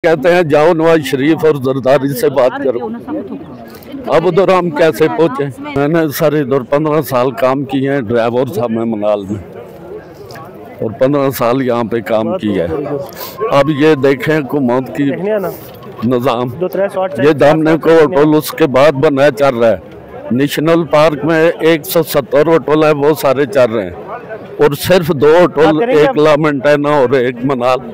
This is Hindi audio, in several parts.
कहते हैं जाओ नवाज शरीफ और जरदारी से बात करो। अब उधर हम कैसे पहुंचे? मैंने सर इधर 15 साल काम किए हैं, ड्राइवर था मैं मनाल में, और 15 साल यहाँ पे काम किया है। अब ये देखें हुकूमत की निज़ाम, ये दामने को होटल उसके बाद बनाया चल रहा है। नेशनल पार्क में 170 होटल है, वो सारे चल रहे हैं, और सिर्फ 2 होटल, एक लामेंटेना और एक मनाल।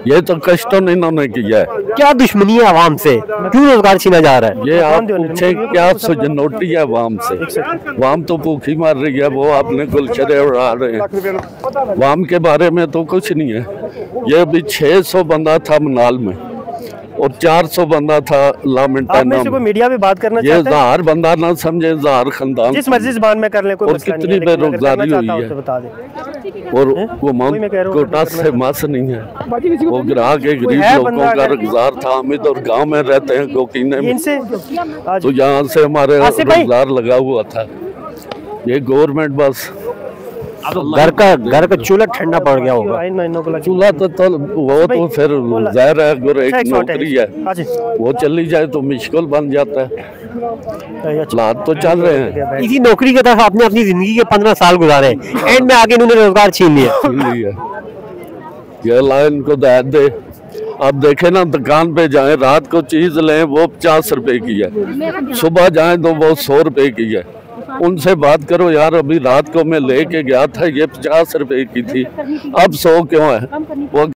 ये तो कष्टों ने इन्होंने किया है। क्या दुश्मनी है आवाम से, क्यों रोजगार छीना जा रहा है? ये आप पूछे क्या सुजनोटी है आवाम से? आवाम तो भूखी मार रही है, वो आपने गुलशरे उड़ा रहे हैं। आवाम के बारे में तो कुछ नहीं है। ये अभी 600 बंदा था मनाल में और 400 बंदा था लामेंटेना में। मीडिया में बात करना ये 1000 बंदा ना समझे, 1000 खानदान, जिस मर्जी ज़बान में कर ले, कोई और कितनी बेरोजगारी हुई है। और वो कोटा से मस नहीं है, वो ग्राहक के गरीब लोगों का रोजगार था। हामिद और गांव में रहते हैं गोकीने में, तो यहाँ से हमारे रोजगार लगा हुआ था। ये गवर्नमेंट बस घर का चूल्हा ठंडा पड़ गया होगा। चूल्हा तो वो तो फिर जाहिर है, अगर एक नौकरी है वो चली जाए तो मुश्किल बन जाता है। हालात तो चल रहे हैं। इसी नौकरी की तरफ आपने अपनी जिंदगी के 15 साल गुजारे, एंड में आगे इन्होंने रोजगार छीन लिया। ये लाइन को दाद दे। अब देखे ना, दुकान पे जाएं, रात को चीज लें वो 50 रुपए की है, सुबह जाएं तो वो 100 रुपए की है। उनसे बात करो यार, अभी रात को मैं लेके गया था, ये 50 रुपए की थी, अब 100 क्यों है? वो